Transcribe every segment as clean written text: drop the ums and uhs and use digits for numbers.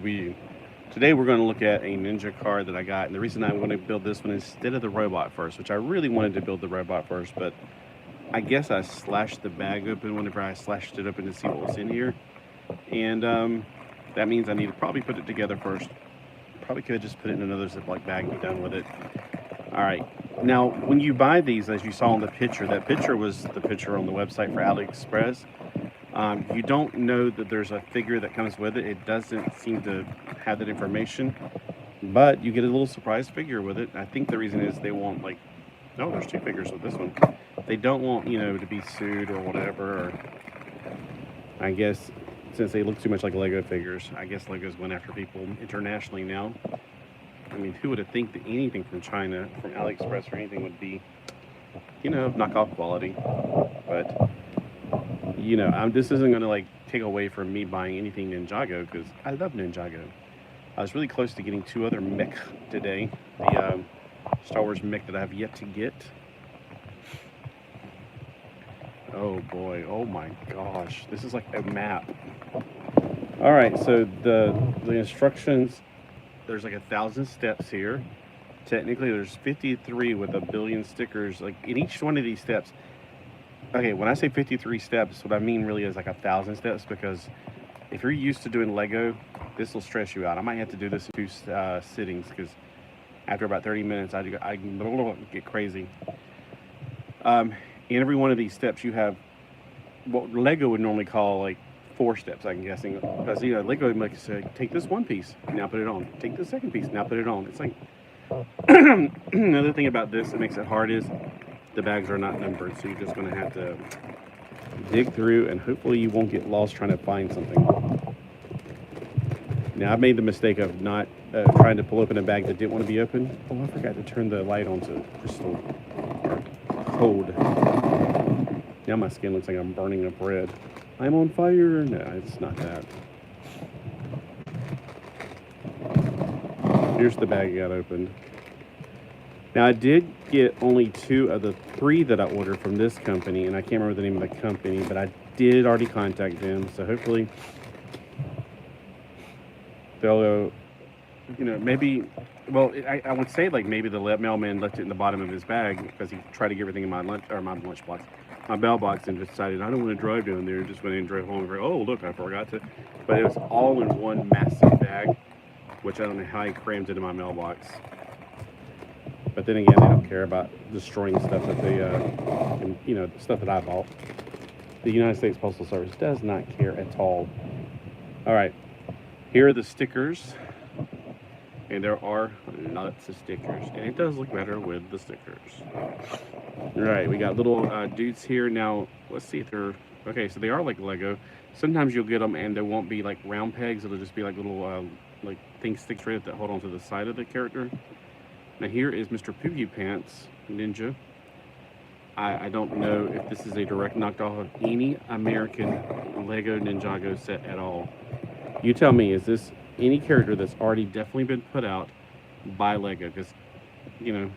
we? Today we're going to look at a ninja car that I got, and the reason I'm going to build this one instead of the robot first, which I really wanted to build the robot first, but I guess I slashed the bag open whenever I slashed it open to see what was in here, and that means I need to probably put it together first. Probably could have just put it in another Ziploc bag and be done with it. All right. Now, when you buy these, as you saw in the picture, that picture was the picture on the website for Aliexpress. You don't know that there's a figure that comes with it. It doesn't seem to have that information, but you get a little surprise figure with it. I think the reason is they want, like, oh, there's two figures with this one. They don't want, you know, to be sued or whatever. Or I guess since they look too much like Lego figures, I guess Lego's going after people internationally now. I mean, who would have think that anything from China, from AliExpress or anything would be, you know, knockoff quality? But, you know, this isn't going to, like, take away from me buying anything Ninjago, because I love Ninjago. I was really close to getting two other mech today. The Star Wars mech that I have yet to get. Oh boy, oh my gosh, this is like a map. All right, so the instructions, there's like 1,000 steps here. Technically there's 53 with a billion stickers, like in each one of these steps. Okay, when I say 53 steps, what I mean really is like 1,000 steps, because if you're used to doing Lego, this will stress you out. I might have to do this in 2 sittings, because after about 30 minutes I get crazy. In every one of these steps you have what Lego would normally call like 4 steps, I'm guessing, because, you know, Lego would make say, take this one piece, now put it on, take the second piece, now put it on. It's like another thing about this that makes it hard is the bags are not numbered, so you're just going to have to dig through, and hopefully you won't get lost trying to find something. Now, I made the mistake of not trying to pull open a bag that didn't want to be open. Oh, I forgot to turn the light on to crystal cold. Now my skin looks like I'm burning up red. I'm on fire. No, it's not that. Here's the bag I got opened. Now, I did get only 2 of the 3 that I ordered from this company, and I can't remember the name of the company, but I did already contact them, so hopefully they'll, you know, maybe, well, I would say like maybe the mailman left it in the bottom of his bag because he tried to get everything in my lunchbox, my mailbox, and decided I don't want to drive down there. Just went in and drove home and go, oh, look, I forgot to. But it was all in one massive bag, which I don't know how he crammed into my mailbox. But then again, they don't care about destroying stuff that they, you know, stuff that I bought. The United States Postal Service does not care at all. All right, here are the stickers. And there are lots of stickers, and it does look better with the stickers. All right, we got little dudes here. Now, let's see if they're, okay, so they are like Lego. Sometimes you'll get them and they won't be like round pegs. It'll just be like little, like things stick straight up that hold on to the side of the character. Now here is Mr. Poogie Pants Ninja. I don't know if this is a direct knockoff of any American Lego Ninjago set at all. You tell me, is this any character that's already definitely been put out by Lego? Because, you know,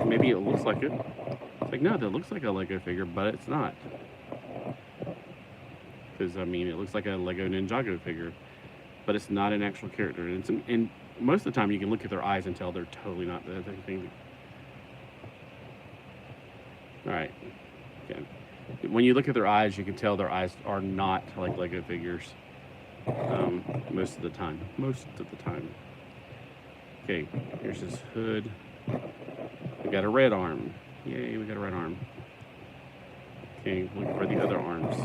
maybe it looks like it. It's like, no, that looks like a Lego figure, but it's not. Because, I mean, it looks like a Lego Ninjago figure, but it's not an actual character. And most of the time you can look at their eyes and tell they're totally not the thing. All right. Okay. When you look at their eyes, you can tell their eyes are not like Lego figures. Most of the time. Okay, here's his hood. We got a red arm. Yay, we got a red arm. Okay, looking for the other arms.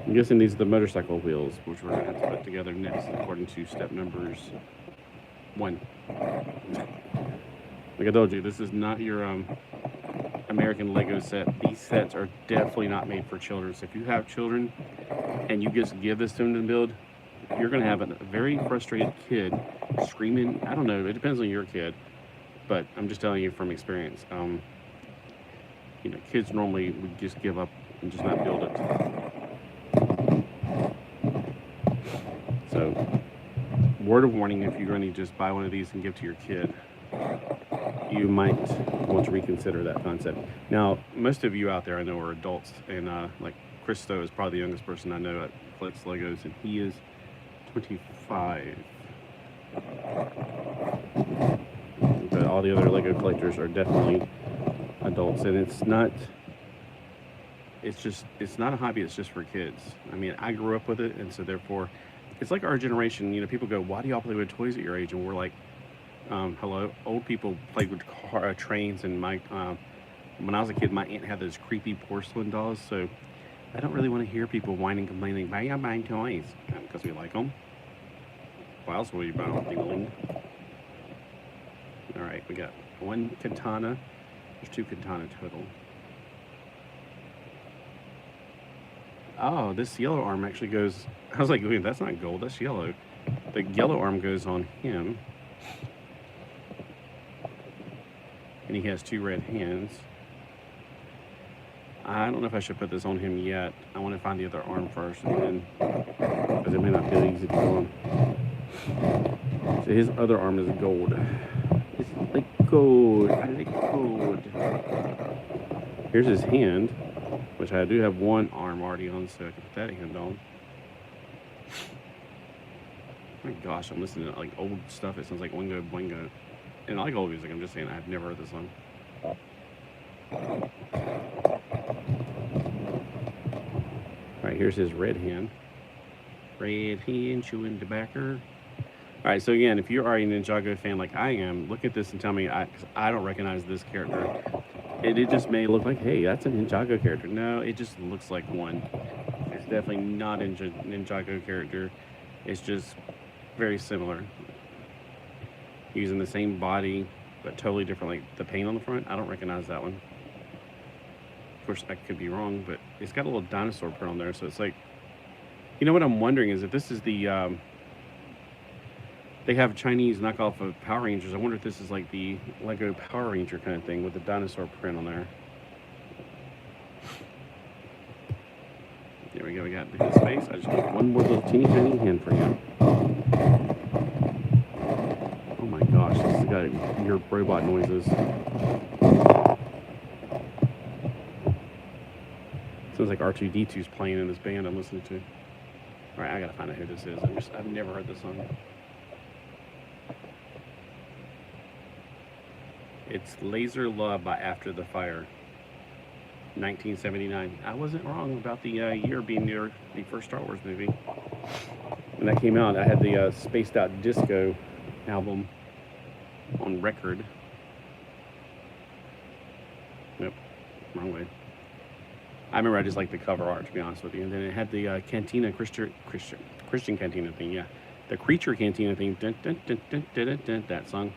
I'm guessing these are the motorcycle wheels, which we're going to have to put together next, according to step numbers 1. Like I told you, this is not your American Lego set. These sets are definitely not made for children. So if you have children and you just give this to them to build, you're going to have a very frustrated kid screaming. I don't know, it depends on your kid, but I'm just telling you from experience. You know, kids normally would just give up and just not build it. So, word of warning, if you're going to just buy one of these and give to your kid, you might want to reconsider that concept. Now, most of you out there I know are adults, and like Christo is probably the youngest person I know that collects Legos, and he is 25. But all the other Lego collectors are definitely adults, and it's not a hobby. It's just for kids. I mean, I grew up with it, and so therefore it's like our generation. You know, people go, why do y'all play with toys at your age? And we're like, hello, old people played with trains. And when I was a kid, my aunt had those creepy porcelain dolls. So I don't really want to hear people whining, complaining, why y'all buying toys? Because we like them. Why else would you buy them? Ding-a-ling. All right, we got one katana. There's 2 katana total. Oh, this yellow arm actually goes, I was like, wait, that's not gold, that's yellow. The yellow arm goes on him. And he has 2 red hands. I don't know if I should put this on him yet. I want to find the other arm first, and then, because it may not feel easy to go on. So his other arm is gold. It's like gold. I like gold. Here's his hand, which I do have one arm already on, so I can put that hand on. Oh my gosh, I'm listening to like old stuff. It sounds like Wingo Boingo. And I like old music, I'm just saying, I've never heard this song. Alright, here's his red hand. Red hand chewing tobacco. Alright, so again, if you are a Ninjago fan like I am, look at this and tell me, because I don't recognize this character. It just may look like, hey, that's a Ninjago character. No, it just looks like one. It's definitely not a Ninjago character. It's just very similar. Using the same body, but totally different. Like the paint on the front, I don't recognize that one. Of course, I could be wrong, but it's got a little dinosaur print on there, so it's like, you know what I'm wondering is if this is the, they have Chinese knockoff of Power Rangers. I wonder if this is like the Lego Power Ranger kind of thing with the dinosaur print on there. There we go, we got his face. I just need one more little teeny tiny hand for him. Oh my gosh, this has got your robot noises. Sounds like R2-D2's playing in this band I'm listening to. Alright, I gotta find out who this is. I've never heard this song. It's Laser Love by After the Fire, 1979. I wasn't wrong about the year being near the first Star Wars movie. When that came out, I had the Spaced Out Disco album on record. Nope, wrong way. I remember I just liked the cover art, to be honest with you. And then it had the Cantina, Christian Cantina thing, yeah. The Creature Cantina thing, dun, dun, dun, dun, dun, dun, dun, that song.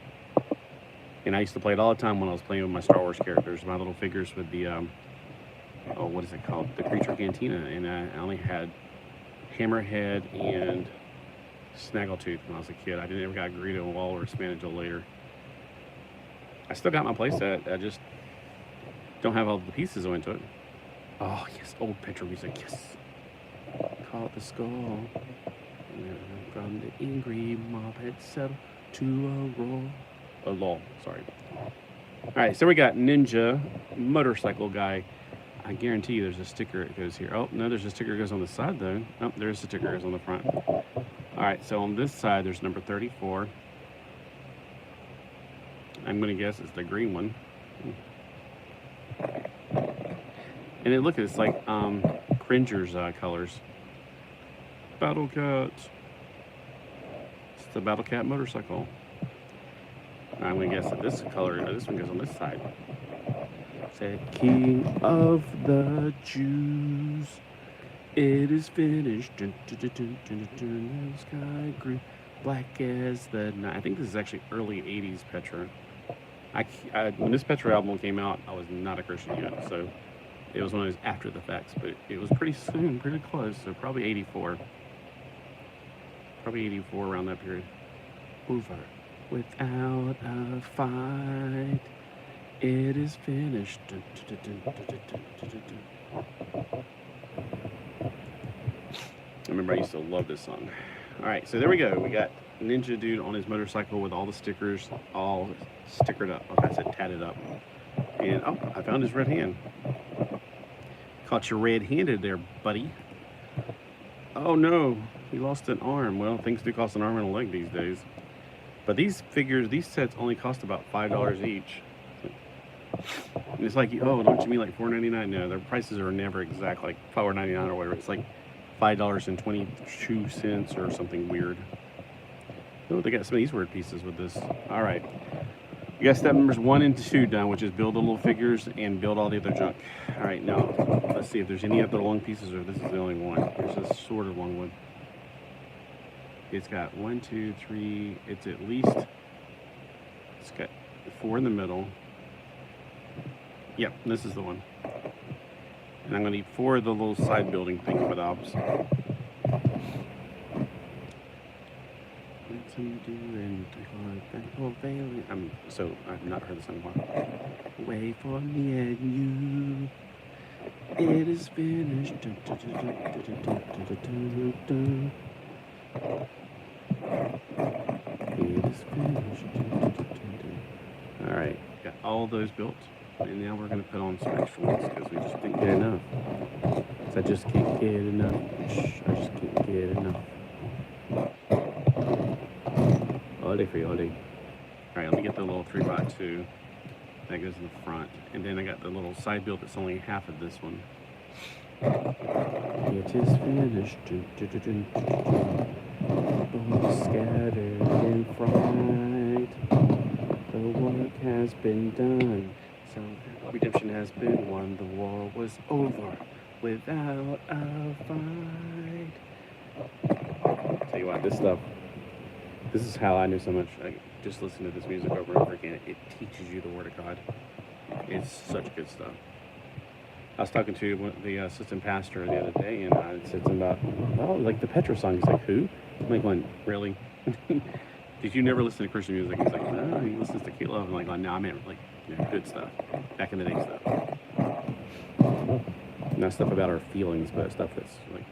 And I used to play it all the time when I was playing with my Star Wars characters, my little figures with the, oh, what is it called? The Creature Cantina. And I only had Hammerhead and Snaggletooth when I was a kid. I never got Greedo and Waller or Span until later. I still got my playset. I just don't have all the pieces that went to it. Oh, yes, old Petro music, yes. Call the skull. From the angry mob had settled to a roar. A lull, sorry. Alright, so we got Ninja Motorcycle Guy. I guarantee you there's a sticker that goes here. Oh, no, there's a sticker that goes on the side, though. Oh, there's a sticker that goes on the front. Alright, so on this side, there's number 34. I'm going to guess it's the green one. And it, look, it's like Cringer's colors. Battle Cat. It's the Battle Cat motorcycle. I'm going to guess that this color, this one goes on this side. Say, King of the Jews, it is finished. Dun, dun, dun, dun, dun, dun, sky green, black as the night. I think this is actually early 80s Petra. When this Petra album came out, I was not a Christian yet, so it was one of those after the facts, but it was pretty soon, pretty close, so probably 84. Probably 84 around that period. Over. Without a fight, it is finished. Dun, dun, dun, dun, dun, dun, dun, dun. I remember I used to love this song. Alright, so there we go. We got Ninja Dude on his motorcycle with all the stickers all stickered up. Okay, I said tatted up. And, oh, I found his red hand. Caught you red-handed there, buddy. Oh, no. He lost an arm. Well, things do cost an arm and a leg these days. But these figures, these sets only cost about $5 each. And it's like, oh, don't you mean like $4.99? No, their prices are never exact, like $4.99 or whatever. It's like $5.22 or something weird. Oh, they got some of these weird pieces with this. All right. You got step numbers 1 and 2 done, which is build the little figures and build all the other junk. All right, now let's see if there's any other long pieces or if this is the only one. Here's a sort of long one. It's got 1, 2, 3. It's at least, it's got 4 in the middle. Yep, this is the one. And I'm going to need 4 of the little side building thingamabobs. So I've not heard this song before. Wait for me and you. It is finished. It is finished. All right, got all those built, and now we're going to put on some extra ones because we just didn't get enough. So I just can't get enough. I just can't get enough. All right, let me get the little 3x2 that goes in the front, and then I got the little side build that's only half of this one. It is finished. Bones scattered in fright. The work has been done. So redemption has been won. The war was over without a fight. Tell you what, this stuff. This is how I knew so much. I just listen to this music over and over again. It teaches you the Word of God. It's such good stuff. I was talking to the assistant pastor the other day, and I said something about, oh, like the Petra song. He's like, who? I'm like, going, really? Did you never listen to Christian music? He's like, no, he listens to Kate Love. I'm like, no, I meant like, you know, good stuff. Back in the day stuff. Not stuff about our feelings, but stuff that's like,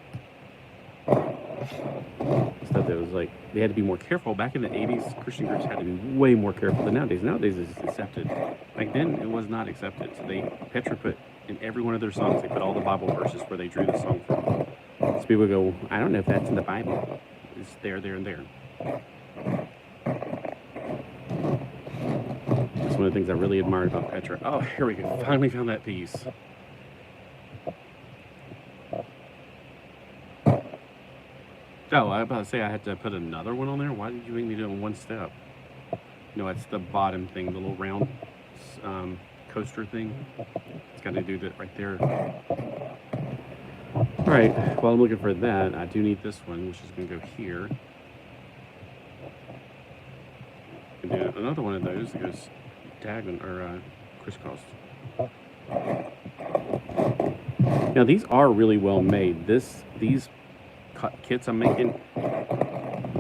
stuff that was like, they had to be more careful. Back in the 80s, Christian groups had to be way more careful than nowadays. Nowadays it's accepted. Back then it was not accepted. So Petra put in every one of their songs, they put all the Bible verses where they drew the song from. So people go, I don't know if that's in the Bible. It's there, and there. That's one of the things I really admired about Petra. Oh, here we go. Finally found that piece. Oh, I was about to say I had to put another one on there. Why did you make me do it in one step? No, it's the bottom thing, the little round coaster thing. It's got to do that right there. All right, while I'm looking for that, I do need this one, which is going to go here. And then another one of those that goes diagonal or crisscross. Now these are really well made. These kits I'm making,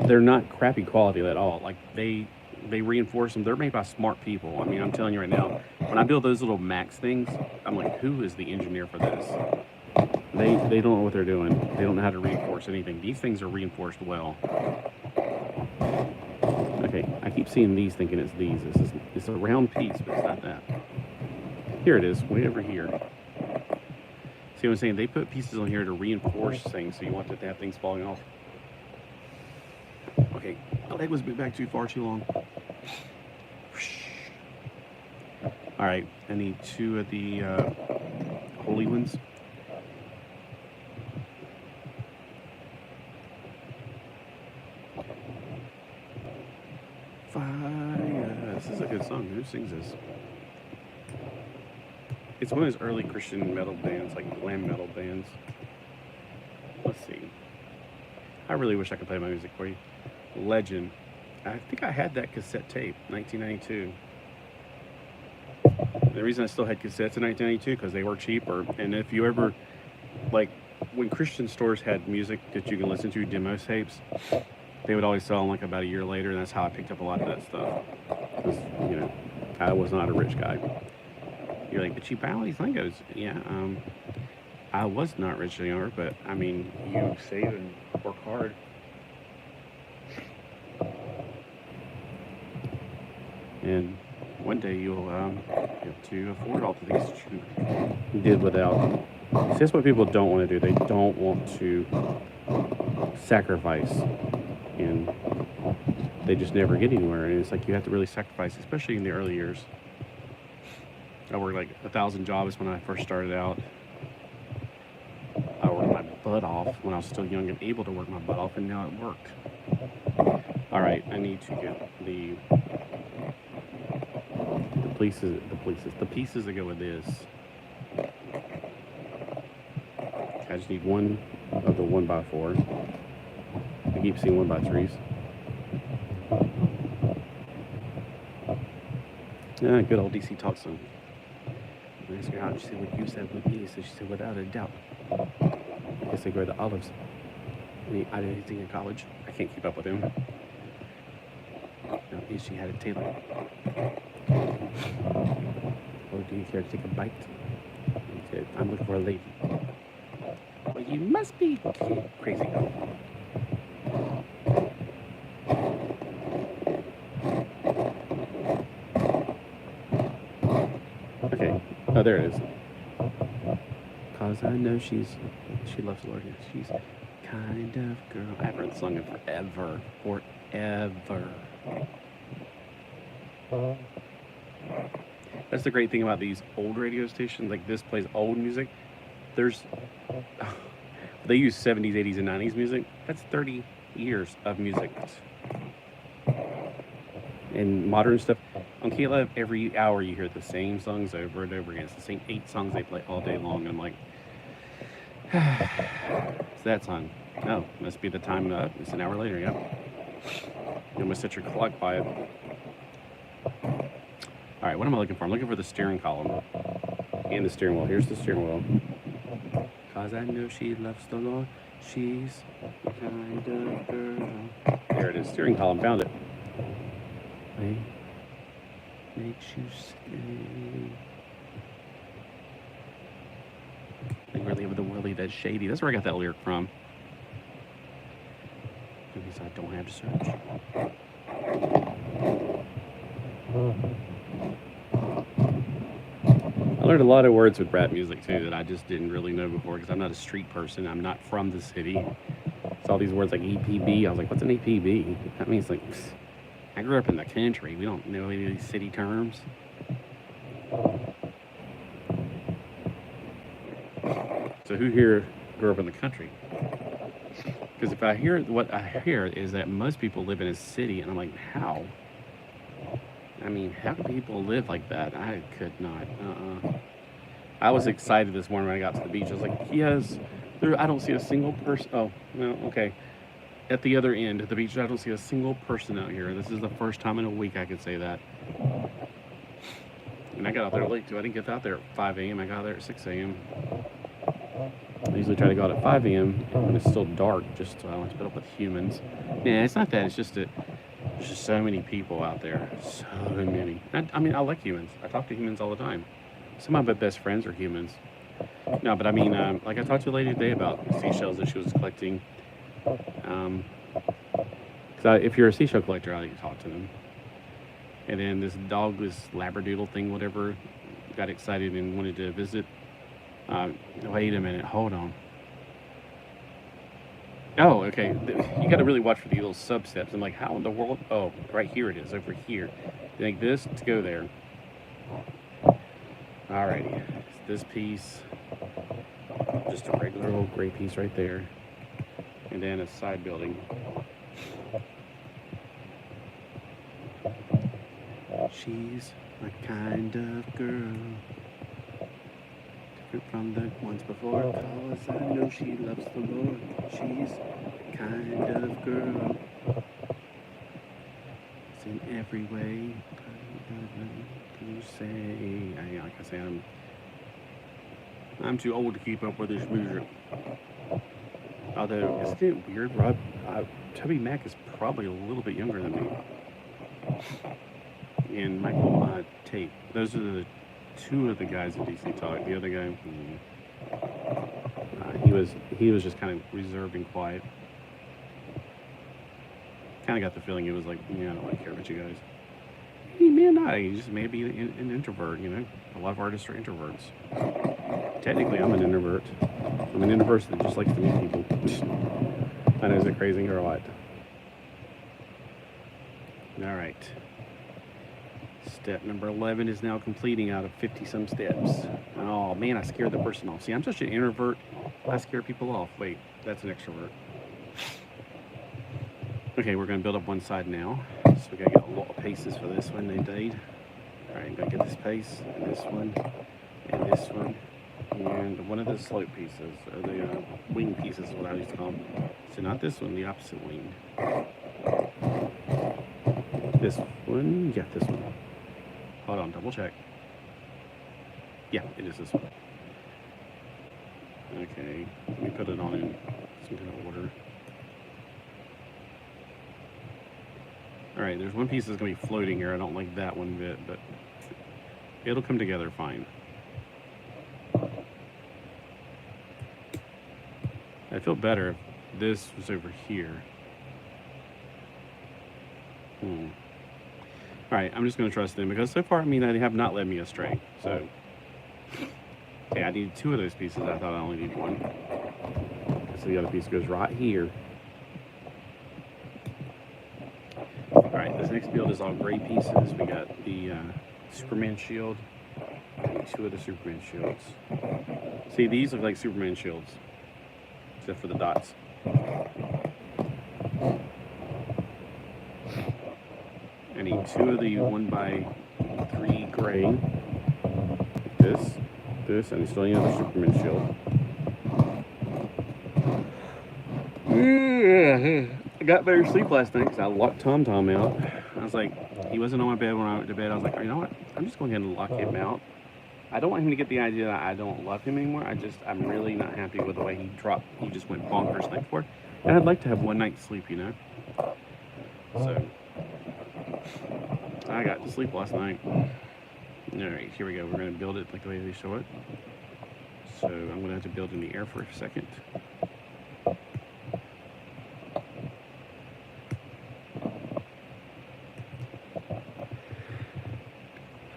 they're not crappy quality at all. Like they reinforce them. They're made by smart people. I mean, I'm telling you right now, when I build those little max things, I'm like, who is the engineer for this? They don't know what they're doing. They don't know how to reinforce anything. These things are reinforced well. Okay, I keep seeing these thinking it's these. It's a round piece, but it's not that. Here it is, way over here. See what I'm saying? They put pieces on here to reinforce things, so you want to have things falling off. Okay, my leg was bent back too far too long. All right, I need 2 of the holy ones. Fire. This is a good song. Who sings this? It's one of those early Christian metal bands, like glam metal bands. Let's see. I really wish I could play my music for you. Legend. I think I had that cassette tape, 1992. The reason I still had cassettes in 1992 because they were cheaper. And if you ever, like, when Christian stores had music that you can listen to, demo tapes, they would always sell them like about a year later, and that's how I picked up a lot of that stuff. Because, you know, I was not a rich guy. You're like, but you buy all these Legos? Yeah, I was not rich anymore, but I mean, you save and work hard. And one day you'll have to afford all the things that you did without. See, that's what people don't want to do. They don't want to sacrifice, and they just never get anywhere. And it's like you have to really sacrifice, especially in the early years. I worked like 1,000 jobs when I first started out. I worked my butt off when I was still young and able to work my butt off, and now it worked. All right, I need to get the pieces that go with this. I just need one of the 1x4. I keep seeing 1x3s. Yeah, good old DC talk song. I asked her how she said what you said with me. So she said, without a doubt. I guess they grow the olives. I did anything in college. I can't keep up with him. No, she had a tailor. Oh, do you care to take a bite? He said, I'm looking for a lady. Well, you must be crazy. Okay. Oh, there it is. Cause I know she loves the Lord. She's kind of girl. I haven't heard the song in forever. That's the great thing about these old radio stations. Like this plays old music. They use 70s, 80s, and 90s music. That's 30 years of music. And modern stuff. On K-Love, every hour you hear the same songs over and over again. It's the same 8 songs they play all day long. And I'm like, it's that song. Oh, must be the time. It's an hour later, yeah. You must set your clock by it. All right, what am I looking for? I'm looking for the steering column and the steering wheel. Here's the steering wheel. Cause I know she loves the Lord. She's the kind of girl. There it is, steering column. Found it. Wait. Makes you stay. They really have the Willie that's shady. That's where I got that lyric from. Because I don't have to search. I learned a lot of words with rap music too that I just didn't really know before because I'm not a street person. I'm not from the city. Saw these words like EPB. I was like, what's an EPB? That means like, I grew up in the country. We don't know any of these city terms. So who here grew up in the country? Because if I hear, what I hear is that most people live in a city, and I'm like, how? I mean, how do people live like that? I could not. I was excited this morning when I got to the beach. I was like, yes, I don't see a single person. Oh, no, okay. At the other end, at the beach, I don't see a single person out here. This is the first time in a week I could say that. And I got out there late, too. I didn't get out there at 5 a.m. I got out there at 6 a.m. I usually try to go out at 5 a.m. when it's still dark, just so I don't have to put up with humans. Yeah, it's not that. It's just that there's just so many people out there. So many. I mean, I like humans. I talk to humans all the time. Some of my best friends are humans. No, but I mean, like I talked to a lady today about seashells that she was collecting. If you're a seashell collector, I like to talk to them. And then this dog, this Labradoodle thing, whatever, got excited and wanted to visit. Wait a minute, hold on. Oh, okay. You got to really watch for the little sub-steps. I'm like, how in the world? Oh, right here it is, over here. You think this to go there. Alrighty. This piece, just a regular old gray piece right there. And then a side building. She's my kind of girl. Different from the ones before. Cause I know she loves the Lord. She's the kind of girl. It's in every way. You say, like I say, I'm too old to keep up with this music. Although, isn't it weird, Rob? Toby Mac is probably a little bit younger than me. And Michael Tate. Those are the two of the guys at DC Talk. The other guy, he was just kind of reserved and quiet. Kind of got the feeling he was like, yeah, I don't really care about you guys. He may not. He just may be an introvert, you know. A lot of artists are introverts. Technically, I'm an introvert. I'm an introvert that just likes to meet people. I know, is it crazy or what? All right. Step number 11 is now completing out of 50-some steps. Oh, man, I scared the person off. See, I'm such an introvert. I scare people off. Wait, that's an extrovert. Okay, we're going to build up one side now. So we got to get a lot of pieces for this one, indeed. All right, I'm going to get this piece, and this one, and this one, and one of the slope pieces, or the wing pieces is what I used to call them. So not this one, the opposite wing. This one, yeah, this one. Hold on, double check. Yeah, it is this one. Okay, let me put it on in some kind of order. Alright, there's one piece that's going to be floating here. I don't like that one bit, but it'll come together fine. I feel better if this was over here. Alright, I'm just going to trust them because so far, I mean, they have not led me astray. So, okay, I need 2 of those pieces. I thought I only needed 1. So the other piece goes right here. Alright, this next build is all gray pieces. We got the Superman shield and 2 of the Superman shields. See, these look like Superman shields, except for the dots. I need 2 of the 1x3 gray. This, and still need another Superman shield. I got better sleep last night because I locked Tom out. I was like, he wasn't on my bed when I went to bed. I was like, you know what? I'm just going ahead and lock him out. I don't want him to get the idea that I don't love him anymore. I'm really not happy with the way he just went bonkers night before. And I'd like to have one night's sleep, you know? So, I got to sleep last night. Alright, here we go. We're going to build it like the way they show it. So, I'm going to have to build in the air for a second.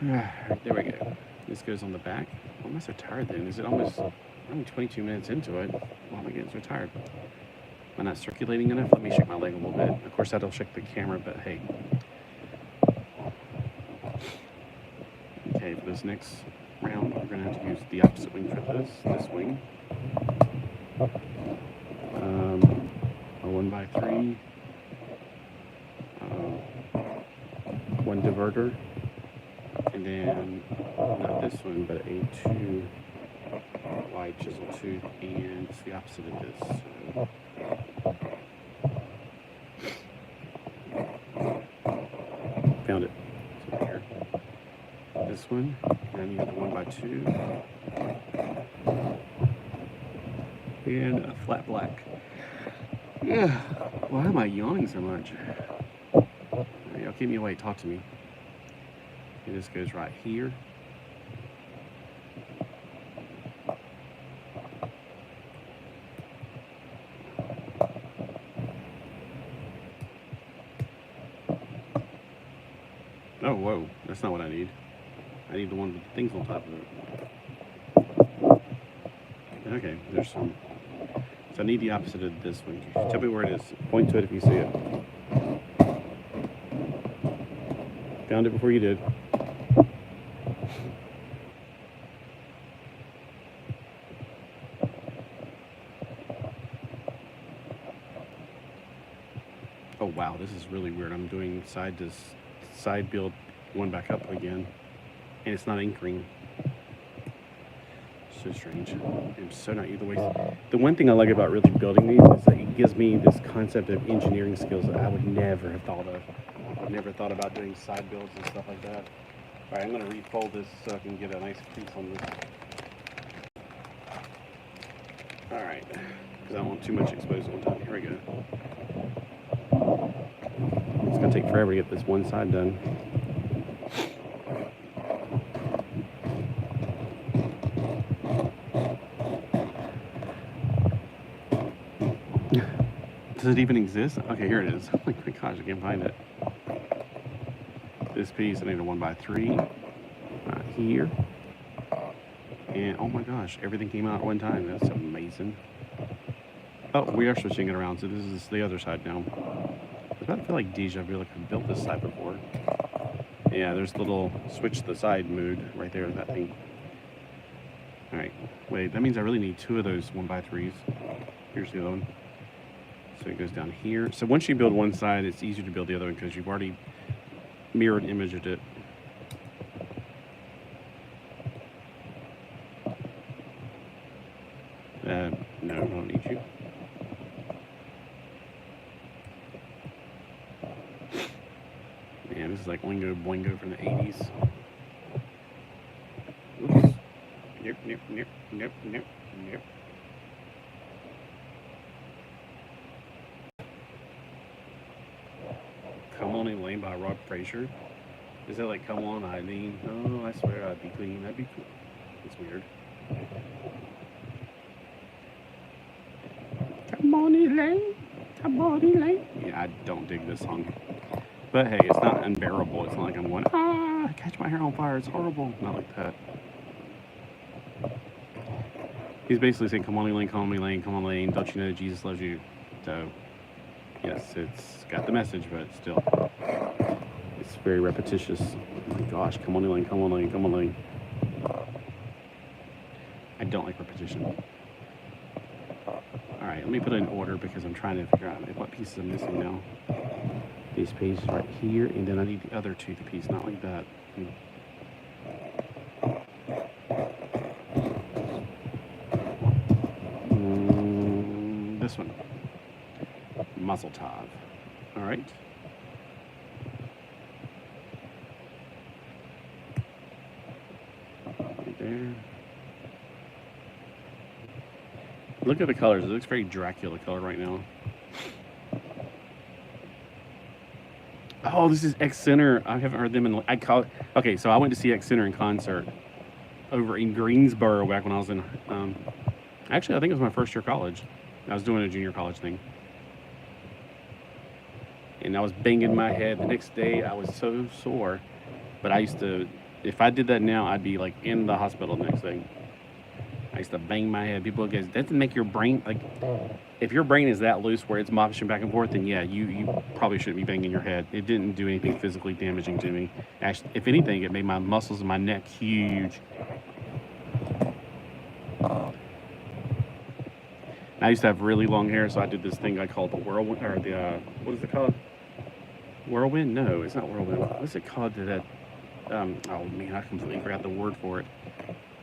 There we go. This goes on the back. Why am I so tired then? Is it almost, I'm 22 minutes into it. Why am I getting so tired? Am I not circulating enough? Let me shake my leg a little bit. Of course, that'll shake the camera, but hey. Okay, for this next round, we're going to have to use the opposite wing for this wing. A 1x3. 1 diverter. And then, not this one, but a 2 wide chisel tooth, and it's the opposite of this. So. Found it. It's over here. This one, and I need the 1x2. And a flat black. Yeah. Why am I yawning so much? Y'all keep me awake, talk to me. And this goes right here. Oh, whoa. That's not what I need. I need the one with the things on top of it. Okay, there's some. So I need the opposite of this one. Tell me where it is. Point to it if you see it. Found it before you did. Oh wow, this is really weird. I'm doing side build one back up again, and it's not anchoring. So strange. I'm so not either way. The one thing I like about really building these is that it gives me this concept of engineering skills that I would never have thought of. I've never thought about doing side builds and stuff like that. All right, I'm going to refold this so I can get a nice piece on this. All right, because I don't want too much exposed on top. Here we go. It's going to take forever to get this one side done. Does it even exist? Okay, here it is. Oh my gosh, I can't find it. This piece, I need a 1x3 right here. And oh my gosh, everything came out at one time. That's amazing. Oh, we are switching it around, so this is the other side now. I feel like deja vu, like I've built this side before. Yeah, there's the little switch to the side mood right there, that thing. Alright, wait, that means I really need 2 of those 1x3s. Here's the other one. So it goes down here. So once you build one side, it's easier to build the other one because you've already mirrored imaged it. No, I don't need you. Man, this is like Oingo Boingo from the 80s. Oops. Nope. Come On In Lane by Rob Frazier. Is that like Come On Eileen? Oh, I swear I'd be clean. That'd be cool. It's weird. Come on in lane. Come on in lane. Yeah, I don't dig this song. But hey, it's not unbearable. It's not like I'm going, catch my hair on fire. It's horrible. Not like that. He's basically saying, come on in lane, come on in lane, come on lane. Don't you know that Jesus loves you? So, yes, it's got the message, but still, it's very repetitious. Oh my gosh, come on in lane, come on lane, come on lane. I don't like repetition. All right, let me put it in order because I'm trying to figure out what pieces I'm missing now. These pieces right here, and then I need the other 2 pieces, not like that. This one. Mazel tov. All right. Right there. Look at the colors. It looks very Dracula color right now. Oh, this is X Center. I haven't heard them in. Okay, so I went to see X Center in concert over in Greensboro back when I was in. Actually, I think it was my first year of college. I was doing a junior college thing, and I was banging my head. The next day, I was so sore. But I used to, if I did that now, I'd be like in the hospital the next day. I used to bang my head. People go, that doesn't make your brain, like, if your brain is that loose where it's mopping back and forth, then yeah, you probably shouldn't be banging your head. It didn't do anything physically damaging to me. Actually, if anything, it made my muscles in my neck huge. I used to have really long hair, so I did this thing I called the whirlwind, or the, what is it called? Whirlwind? No, it's not whirlwind. What's it called? Oh man, I completely forgot the word for it.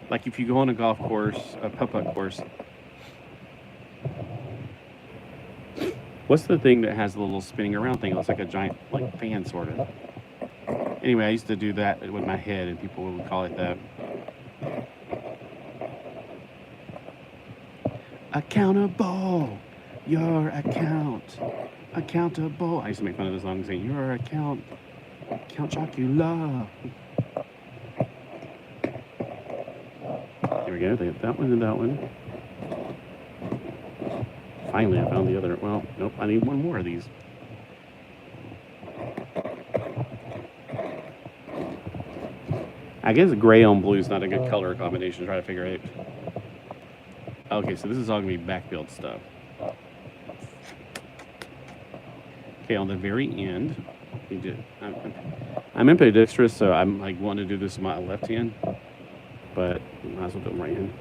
Like if you go on a golf course, a putt-putt course. What's the thing that has the little spinning around thing? It looks like a giant, like, fan, sort of. Anyway, I used to do that with my head, and people would call it that. Accountable, your accountable. I used to make fun of the song saying, your Count Chocula. Here we go, they have that one and that one. Finally, I found the other. Well, nope, I need one more of these. I guess gray on blue is not a good color combination to try to figure out. Okay, so this is all going to be back-build stuff. Okay, on the very end, I'm ambidextrous, so I'm like wanting to do this with my left hand, but I might as well do it right hand.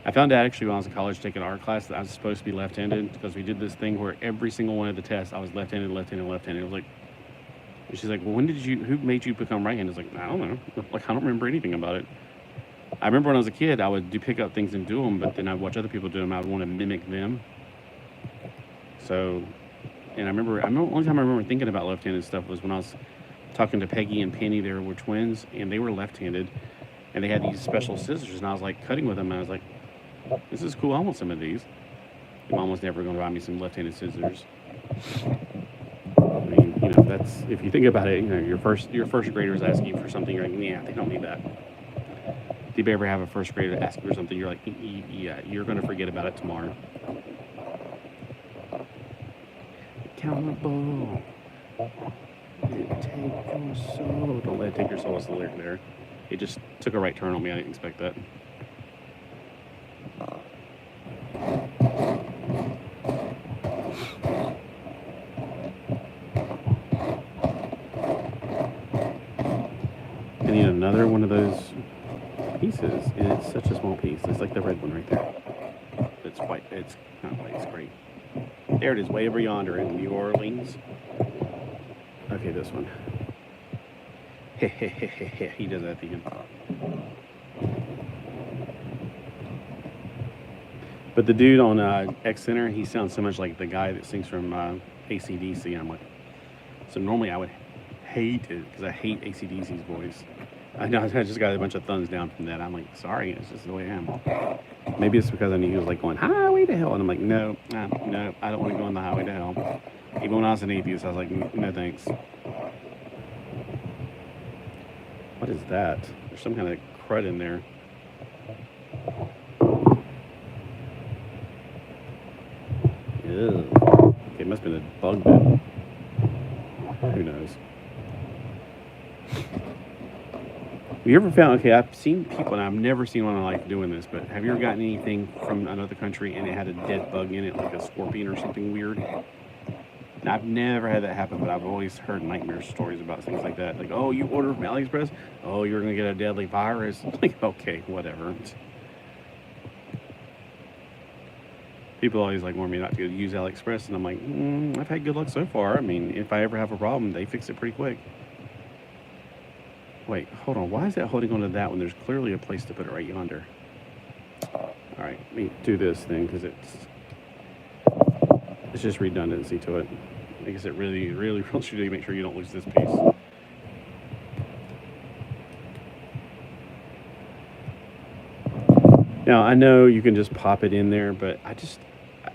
I found out actually when I was in college taking art class that I was supposed to be left-handed because we did this thing where every single one of the tests I was left-handed. It was like, and she's like, well, who made you become right-handed? I was like, I don't know. Like, I don't remember anything about it. I remember when I was a kid, I would pick up things and do them, but then I'd watch other people do them. I would want to mimic them. So, and the only time I remember thinking about left-handed stuff was when I was talking to Peggy and Penny. They were twins, and they were left-handed, and they had these special scissors, and I was like cutting with them, and I was like, this is cool. I want some of these. Mom was never going to buy me some left-handed scissors. I mean, you know, that's, if you think about it, you know, your first graders ask you for something, you're like, yeah, they don't need that. If you ever have a first grader ask you for something, you're like, yeah, you're going to forget about it tomorrow. Accountable. Take your soul. Don't let it take your soul. That's the lyric there. It just took a right turn on me. I didn't expect that. another one of those pieces, and it's such a small piece. It's like the red one right there. It's white. It's not white. It's great. There it is, way over yonder in New Orleans. Okay, this one. He does that at the end. But the dude on X Center, he sounds so much like the guy that sings from AC/DC. I'm like, so normally I would hate it because I hate AC/DC's voice. I know I just got a bunch of thumbs down from that. I'm like, sorry, it's just the way I am. Maybe it's because I knew he was like going highway to hell, and I'm like, no, I don't want to go on the highway to hell. Even when I was an atheist, I was like, no thanks. What is that? There's some kind of crud in there. Ew. Okay, it must have been a bug bit. Who knows? Have you ever found, okay, I've seen people, and I've never seen one in my life doing this, but have you ever gotten anything from another country and it had a dead bug in it, like a scorpion or something weird? Now, I've never had that happen, but I've always heard nightmare stories about things like that. Like, oh, you order from Aliexpress? Oh, you're going to get a deadly virus. Like, okay, whatever. People always like warn me not to use Aliexpress, and I'm like, I've had good luck so far. I mean, if I ever have a problem, they fix it pretty quick. Wait, hold on. Why is that holding on to that when there's clearly a place to put it right yonder? All right, let me do this thing because it's just redundancy to it. I guess it really wants you to make sure you don't lose this piece. Now, I know you can just pop it in there, but I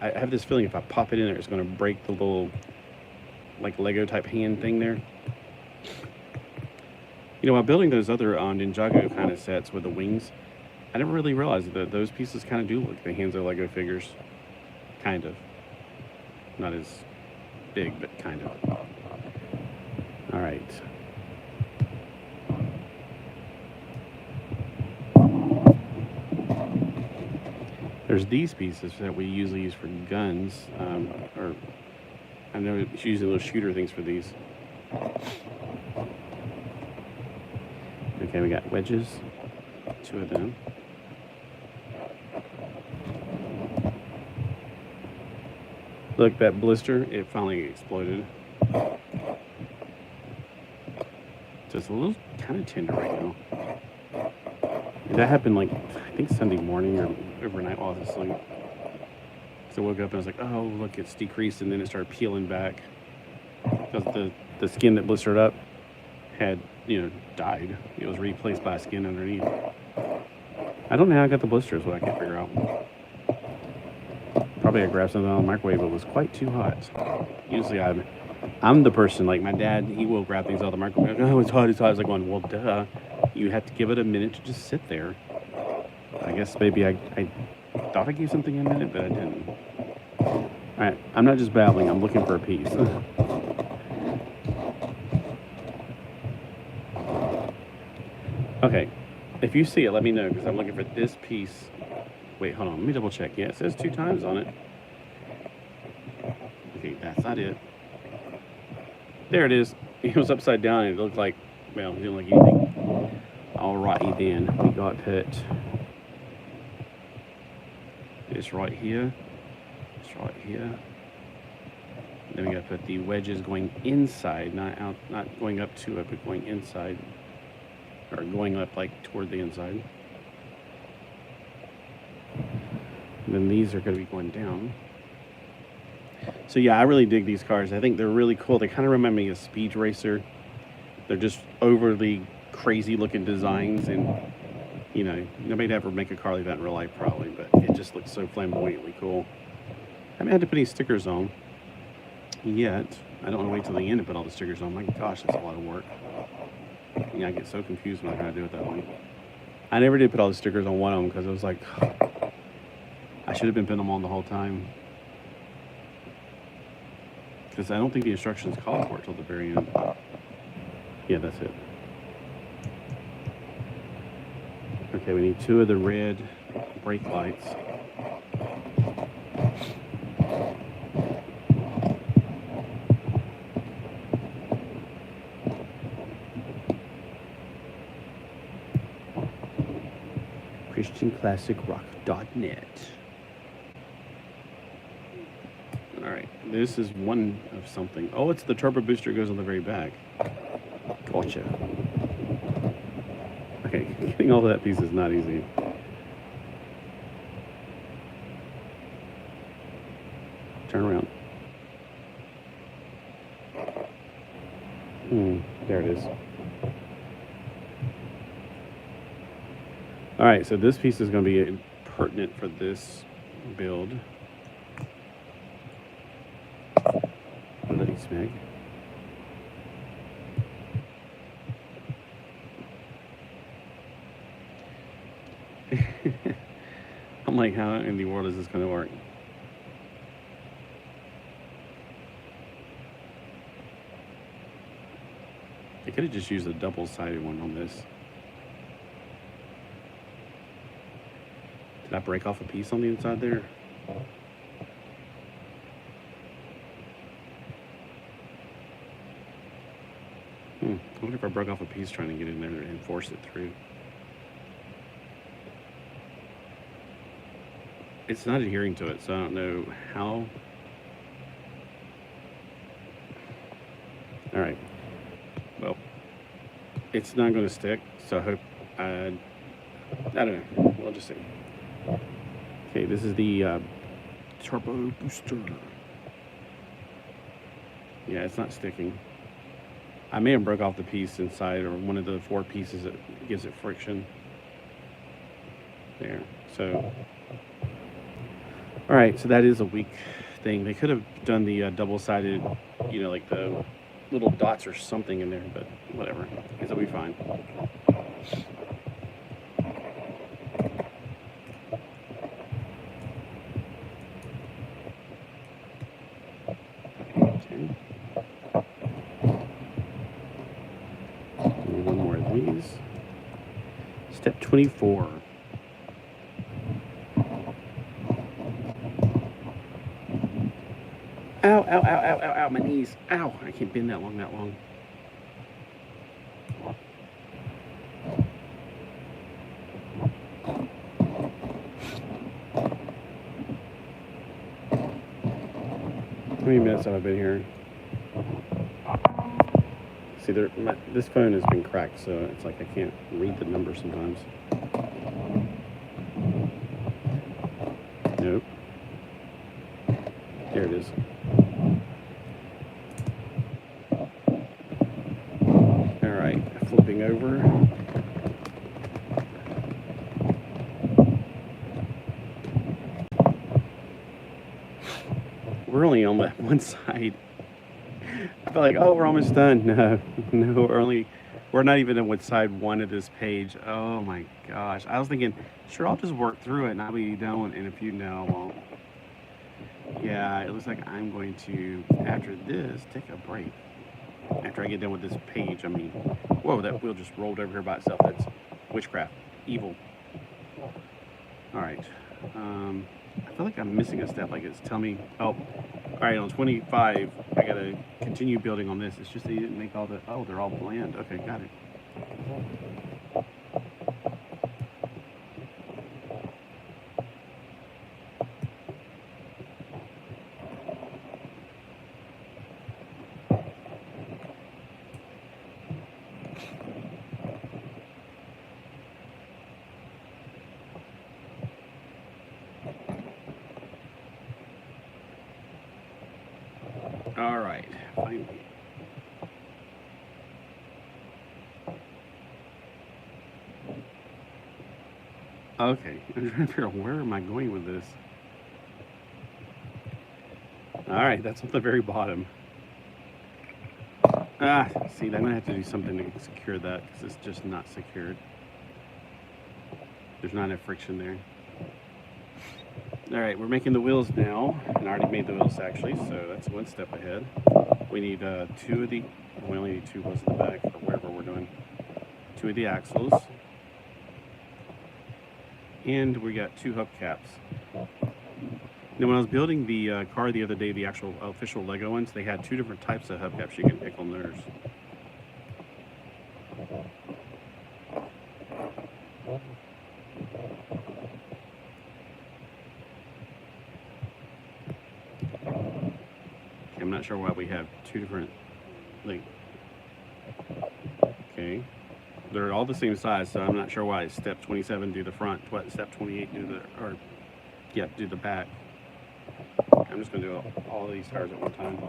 have this feeling if I pop it in there, it's going to break the little, like, Lego type hand thing there. You know, while building those other Ninjago kind of sets with the wings, I never really realized that those pieces kind of do look like the hands of Lego figures. Kind of. Not as big, but kind of. All right. There's these pieces that we usually use for guns, or I know it's using those shooter things for these. Okay, we got wedges, 2 of them. Look, that blister, it finally exploded. So it's a little kind of tender right now. And that happened like, I think Sunday morning or overnight while I was asleep. So I woke up and I was like, oh, look, it's decreased, and then it started peeling back. Because the skin that blistered up had, died. It was replaced by skin underneath. I don't know how I got the blisters, what I can't figure out. Probably I grabbed something on the microwave, but it was quite too hot. Usually I'm the person, like my dad, he will grab things out of the microwave. Oh, it's hot, it's hot. I was like going, well, duh. You have to give it a minute to just sit there. I guess maybe I thought I gave something a minute, but I didn't. All right, I'm not just babbling, I'm looking for a piece. Okay, if you see it, let me know, because I'm looking for this piece. Wait, hold on, let me double check. Yeah, it says 2 times on it. Okay, that's not it. There it is. It was upside down, and it looked like, well, it didn't look like anything. Alrighty then, we got put this right here. It's right here. Then we got to put the wedges going inside, not out, not going up to it, but going inside. Or going up like toward the inside. And then these are going to be going down. So yeah, I really dig these cars. I think they're really cool. They kind of remind me of Speed Racer. They're just overly crazy looking designs, and nobody'd ever make a car like that in real life probably, but it just looks so flamboyantly cool. I haven't had to put any stickers on yet. I don't want to wait till the end to put all the stickers on. My gosh, that's a lot of work. Yeah, I get so confused when I try to do it that way. I never did put all the stickers on one of them because it was like, I should have been putting them on the whole time. Because I don't think the instructions call for it till the very end. Yeah, that's it. Okay, we need 2 of the red brake lights. ChristianClassicRock.net. All right, this is one of something. Oh, it's the turbo booster goes on the very back. Gotcha. Okay, getting all that piece is not easy. Turn around. There it is. All right, so this piece is going to be pertinent for this build. Bloody smack. I'm like, how in the world is this going to work? I could have just used a double-sided one on this. Did I break off a piece on the inside there? I wonder if I broke off a piece trying to get in there and force it through. It's not adhering to it, so I don't know how. All right. Well, it's not going to stick, so I hope I don't know. We'll just see. Okay, this is the turbo booster. Yeah, it's not sticking. I may have broke off the piece inside, or one of the 4 pieces that gives it friction. There. So, all right. So that is a weak thing. They could have done the double-sided, you know, like the little dots or something in there, but whatever. It'll be fine. One more of these. Step 24. Ow, ow, ow, ow, ow, ow, my knees. Ow, I can't bend that long, How many minutes have I been here? See, this phone has been cracked, so it's like I can't read the numbers sometimes. Nope. There it is. All right, flipping over. We're only on that one side. I feel like, oh, we're almost done. No, we're not even on with side 1 of this page. Oh my gosh. I was thinking, sure, I'll just work through it and I'll be done in a few. No, I won't. Yeah, it looks like I'm going to, after this, take a break. After I get done with this page, I mean, whoa, that wheel just rolled over here by itself. That's witchcraft, evil. All right. I feel like I'm missing a step. Like it's telling me, oh, all right, on 25, I gotta continue building on this. It's just that you didn't make all the, oh, they're all bland. Okay, got it. All right, finally. Okay, I'm trying to figure out where am I going with this. All right, that's at the very bottom. See, I'm gonna have to do something to secure that because it's just not secured. There's not enough friction there. All right, we're making the wheels now, and I already made the wheels actually, so that's one step ahead. We need 2 of the, we only need 2 wheels in the back, or wherever we're doing. 2 of the axles. And we got 2 hubcaps. Now, when I was building the car the other day, the actual official Lego ones, they had 2 different types of hubcaps. You can pick on theirs. not sure why we have two different, like, okay. They're all the same size, so I'm not sure why step 27 do the front, what step 28 do the, or, yeah, do the back. I'm just going to do all of these tires at one time.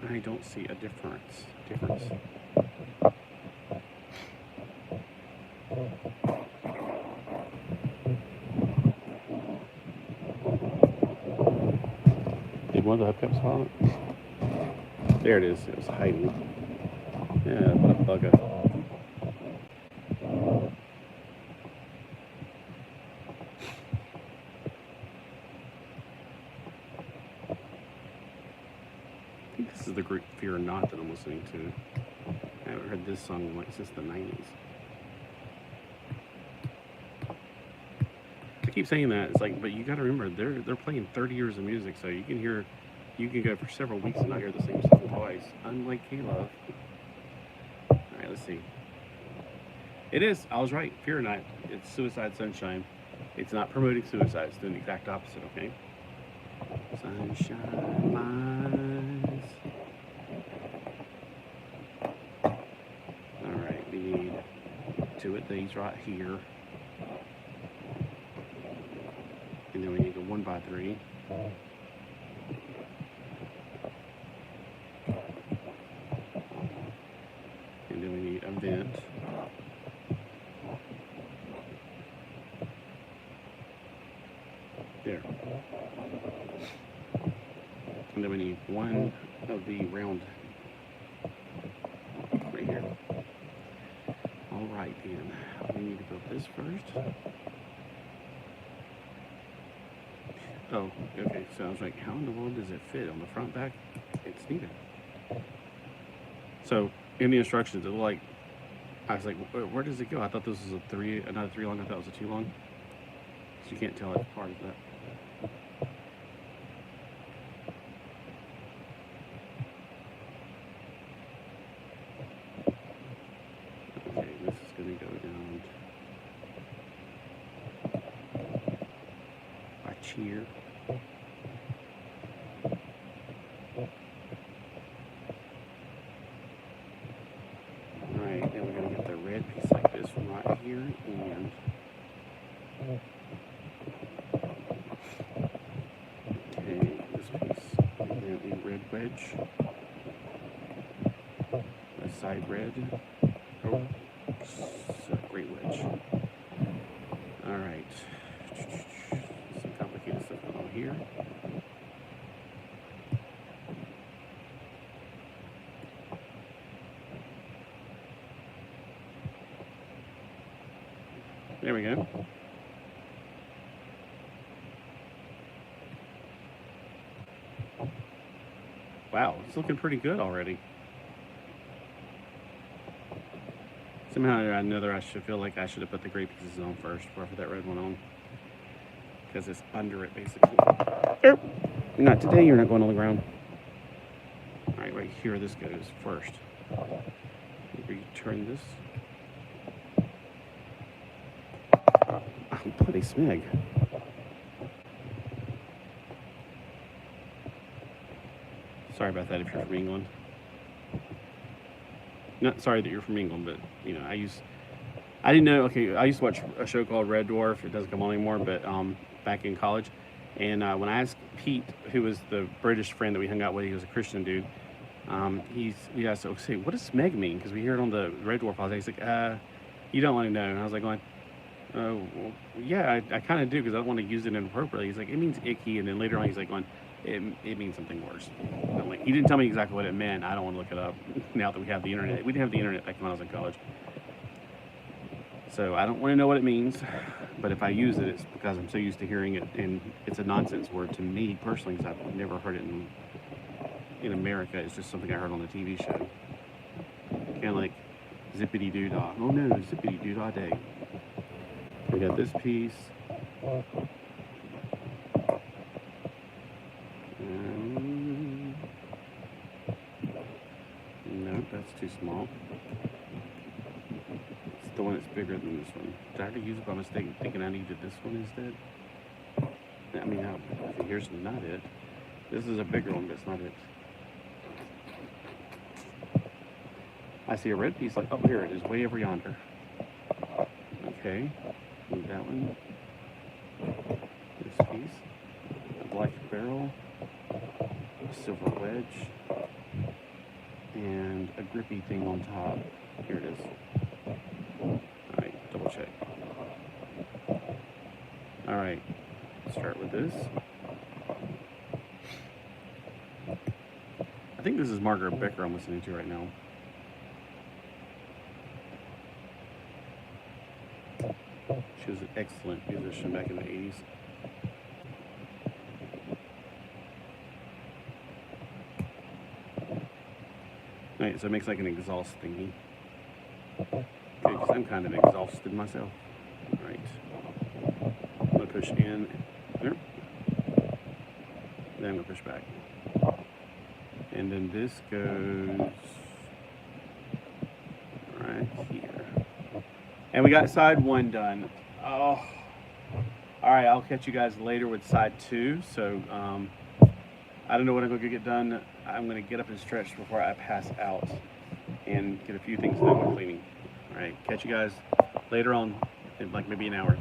I don't see a difference. Did one of the hubcaps fall out? There it is. It was hiding. Yeah, what a bugger. I think this is the group Fear Not that I'm listening to. I haven't heard this song like since the 90s. I keep saying that. It's like, but you got to remember, they're playing 30 years of music, so you can go for several weeks and not hear the same song twice. Unlike Caleb. All right, let's see. It is. I was right. Fear Not. It's Suicide Sunshine. It's not promoting suicide. It's doing the exact opposite. Okay. Sunshine lies. All right. We need two of these right here. And then we need a 1x3. And then we need a vent. There. And then we need one of the round right here. All right, then. We need to build this first. Oh, okay, so I was like, how in the world does it fit on the front, back? It's needed. So, in the instructions, it looked like, I was like, where does it go? I thought this was another 3 long, I thought it was a 2 long. So you can't tell it's part of that. Okay, this is going to go down by cheer. Alright, then we're going to get the red piece like this from right here, and okay, this piece, and then a red wedge, a side red, oh, so great wedge. Alright, some complicated stuff going on here. There we go. Wow, it's looking pretty good already. Somehow or another, I feel like I should have put the gray pieces on first before I put that red one on. Because it's under it, basically. Not today, you're not going on the ground. Alright, right here, this goes first. Maybe turn this. Bloody smeg. Sorry about that if you're from England. Not sorry that you're from England, but you know, I didn't know. Okay, I used to watch a show called Red Dwarf. It doesn't come on anymore, but back in college, and when I asked Pete, who was the British friend that we hung out with, he was a Christian dude. We asked, so say, what does smeg mean? Because we hear it on the Red Dwarf podcast. He's like, you don't want to know. And I was like going, well, yeah, I kind of do, because I don't want to use it inappropriately. He's like, it means icky, and then later on he's like going, it means something worse. I'm like, he didn't tell me exactly what it meant. I don't want to look it up now that we have the internet. We didn't have the internet back when I was in college. So I don't want to know what it means, but if I use it, it's because I'm so used to hearing it, and it's a nonsense word to me personally, because I've never heard it in America. It's just something I heard on a TV show. Kind of like zippity-doo-dah. Oh no, zippity-doo-dah day. We got this piece. No, that's too small. It's the one that's bigger than this one. Did I have to use it by mistake thinking I needed this one instead? No. I mean, here's not it. This is a bigger one, but it's not it. I see a red piece, like, oh, here it is, way over yonder. Okay, move that one. This piece, a black barrel, a silver wedge, and a grippy thing on top. Here it is. Alright, double check. Alright, start with this. I think this is Margaret Becker I'm listening to right now. She was an excellent musician back in the 80s. Alright, so it makes like an exhaust thingy. Okay, because I'm kind of exhausted myself. Alright. I'm going to push in there. Then I'm going to push back. And then this goes right here. And we got side 1 done. Oh. Alright, I'll catch you guys later with side 2. So, I don't know what I'm going to get done. I'm going to get up and stretch before I pass out and get a few things done with cleaning. Alright, catch you guys later on in like maybe an hour.